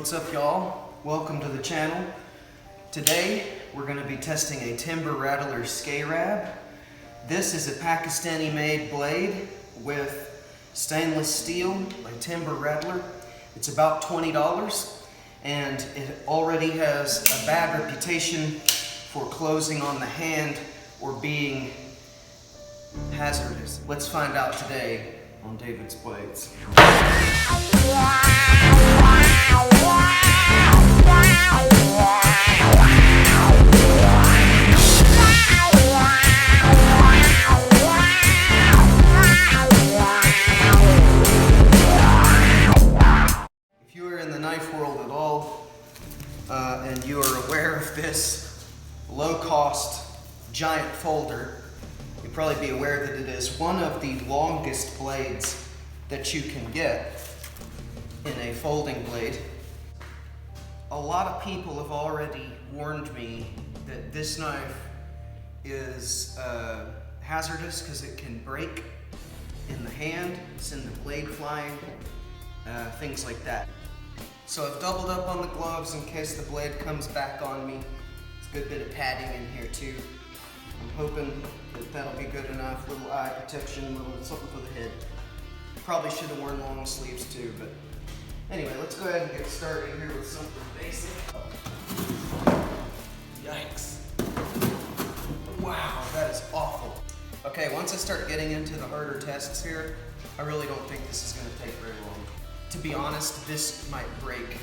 What's up, y'all? Welcome to the channel. Today we're going to be testing a timber Rattler Scarab. This is a Pakistani made blade with stainless steel by Timber Rattler. It's about $20 and it already has a bad reputation for closing on the hand or being hazardous. Let's find out today on David's Blades. If you are in the knife world at all, and you are aware of this low-cost giant folder, you'll probably be aware that it is one of the longest blades that you can get in a folding blade. A lot of people have already warned me that this knife is hazardous because it can break in the hand, send the blade flying, things like that. So I've doubled up on the gloves in case the blade comes back on me. It's a good bit of padding in here too. I'm hoping that that'll be good enough. Little eye protection, little something for the head. Probably should have worn long sleeves too, but anyway, let's go ahead and get started here with something basic. Yikes. Wow, that is awful. Okay, once I start getting into the harder tests here, I really don't think this is going to take very long. To be honest, this might break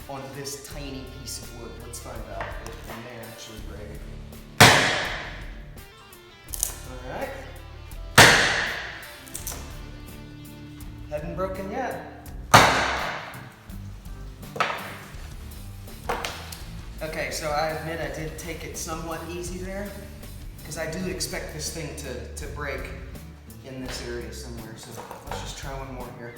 on this tiny piece of wood. Let's find out if it may actually break. Alright. Hadn't broken yet. Okay, so I admit I did take it somewhat easy there, because I do expect this thing to break in this area somewhere. So let's just try one more here.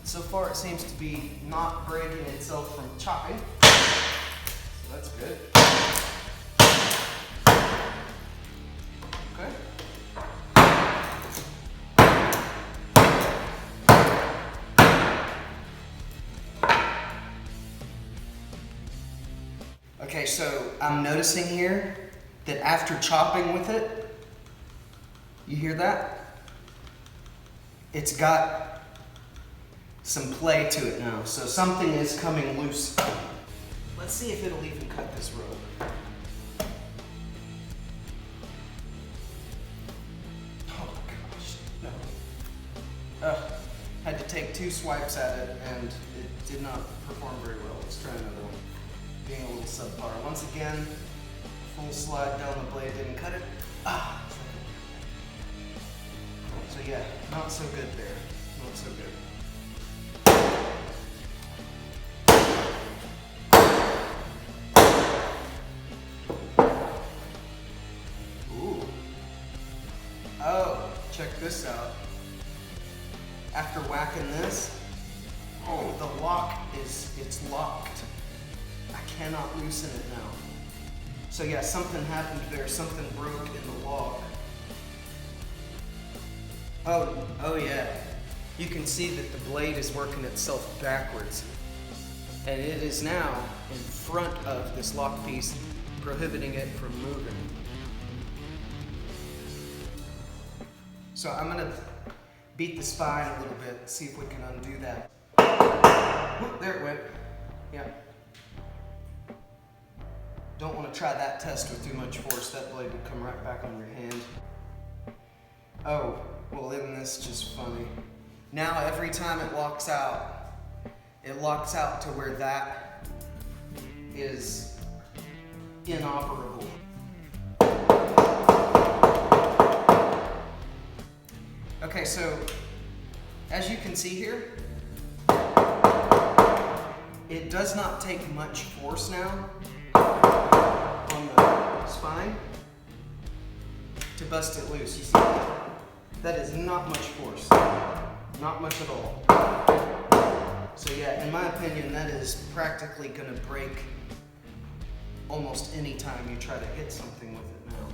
So far it seems to be not breaking itself from chopping, so that's good. Okay. Okay, so I'm noticing here that after chopping with it, you hear that? It's got some play to it now, so something is coming loose. Let's see if it'll even cut this rope. Oh gosh, no. Had to take 2 swipes at it and it did not perform very well. Let's try another one. Being a little subpar. Once again, full slide down the blade didn't cut it. So yeah, not so good there. Not so good. Oh, check this out. After whacking this, the lock it's locked. I cannot loosen it now. So yeah, something happened there. Something broke in the lock. Oh yeah. You can see that the blade is working itself backwards. And it is now in front of this lock piece, prohibiting it from moving. So I'm gonna beat the spine a little bit, see if we can undo that. Whoop, there it went. Yeah. Don't want to try that test with too much force. That blade will come right back on your hand. Oh, well, isn't this just funny? Now every time it locks out to where that is inoperable. Okay, so as you can see here, it does not take much force now on the spine to bust it loose. You see that? That is not much force. Not much at all. So yeah, in my opinion, that is practically going to break almost any time you try to hit something with it now.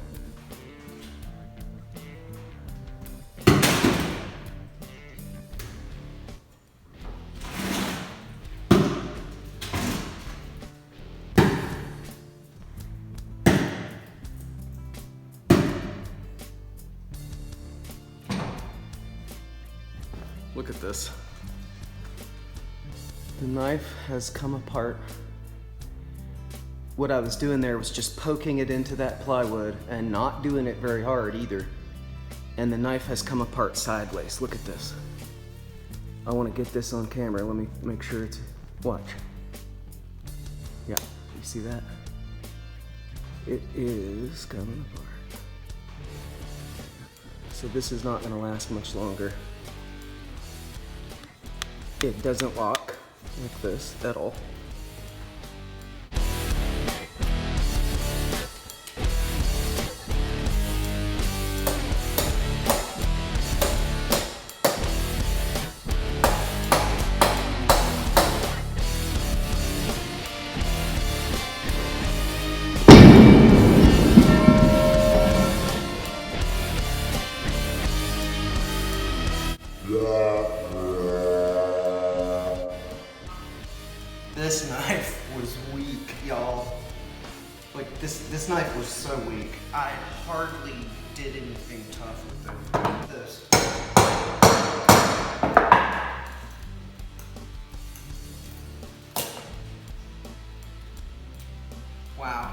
Look at this. The knife has come apart. What I was doing there was just poking it into that plywood and not doing it very hard either. And the knife has come apart sideways. Look at this. I want to get this on camera. Let me make sure it's, watch. Yeah, you see that? It is coming apart. So this is not going to last much longer. It doesn't lock like this at all. This knife was weak, y'all. Like, this knife was so weak. I hardly did anything tough with it. This. Wow.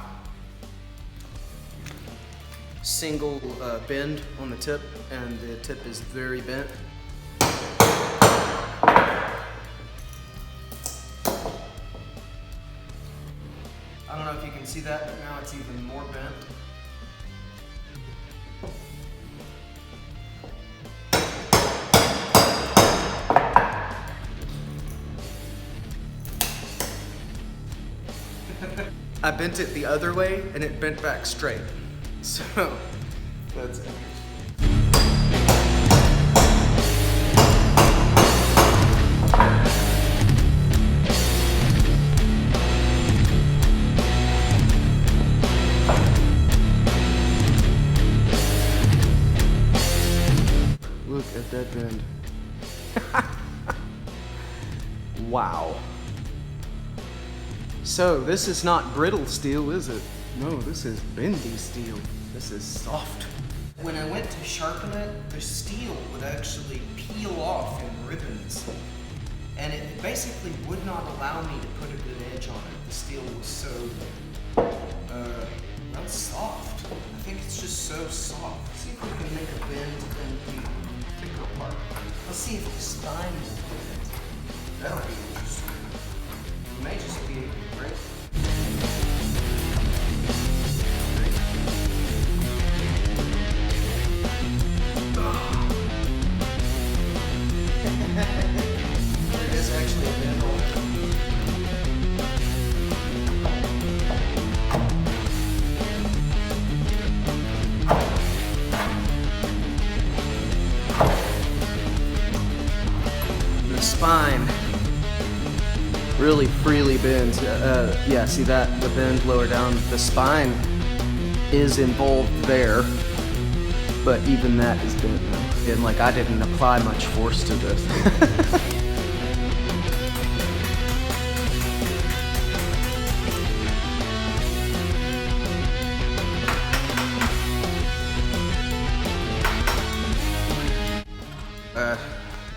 Single bend on the tip, and the tip is very bent. I don't know if you can see that, but now it's even more bent. I bent it the other way and it bent back straight. So, that's interesting. Look at that bend. Wow. So this is not brittle steel, is it? No, this is bendy steel. This is soft. When I went to sharpen it, the steel would actually peel off in ribbons. And it basically would not allow me to put a good edge on it. The steel was so, not soft. I think it's just so soft. Let's see if we can make a bend and take it apart. Let's see if the spine will bend. That'll be interesting. It may just be great. There is actually a bend hole. The spine really freely bends. Yeah, see that? The bend lower down. The spine is involved there, but even that is bent now. And like, I didn't apply much force to this.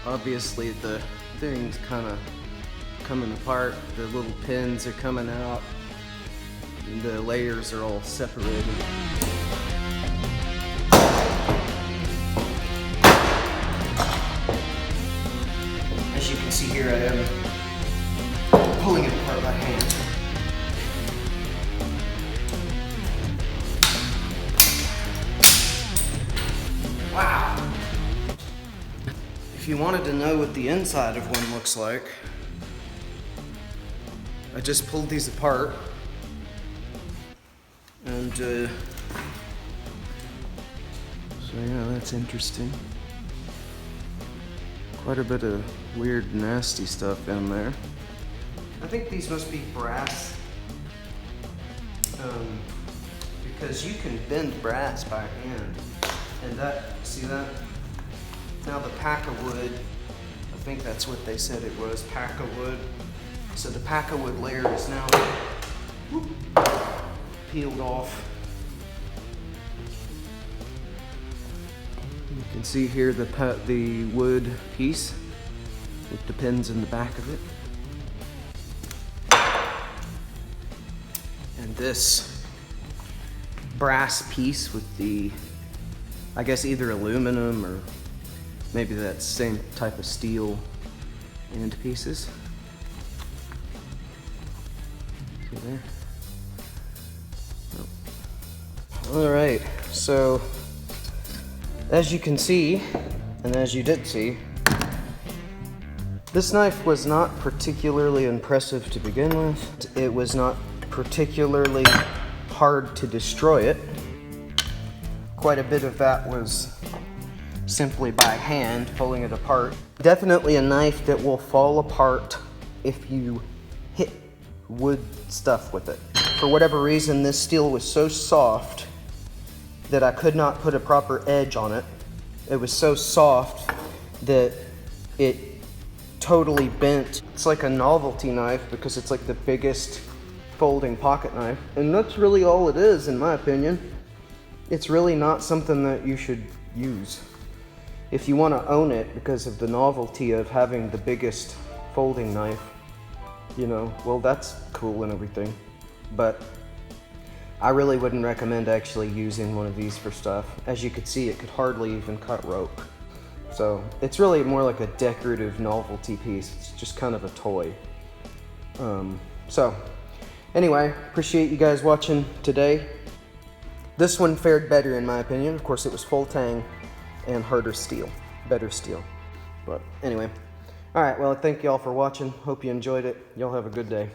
Obviously the thing's kind of coming apart. The little pins are coming out. The layers are all separated. As you can see here, I am pulling it apart by hand. Wow! If you wanted to know what the inside of one looks like, I just pulled these apart, and so yeah, that's interesting. Quite a bit of weird, nasty stuff in there. I think these must be brass, because you can bend brass by hand. And that, see that? Now the pack of wood, I think that's what they said it was, pack of wood. So the pack of wood layer is now peeled off. You can see here the wood piece with the pins in the back of it. And this brass piece with the, I guess either aluminum or maybe that same type of steel end pieces. See there? Oh. All right, so as you can see, and as you did see, this knife was not particularly impressive to begin with. It was not particularly hard to destroy it. Quite a bit of that was simply by hand pulling it apart. Definitely a knife that will fall apart if you hit wood stuff with it. For whatever reason, this steel was so soft that I could not put a proper edge on it. It was so soft that it totally bent. It's like a novelty knife because it's like the biggest folding pocket knife, and that's really all it is, in my opinion. It's really not something that you should use. If you want to own it because of the novelty of having the biggest folding knife, you know, well, that's cool and everything, but I really wouldn't recommend actually using one of these for stuff. As you could see, it could hardly even cut rope. So it's really more like a decorative novelty piece. It's just kind of a toy. So anyway, appreciate you guys watching today. This one fared better in my opinion. Of course, it was full tang and harder steel, better steel. But anyway, all right, well, thank you all for watching. Hope you enjoyed it. Y'all have a good day.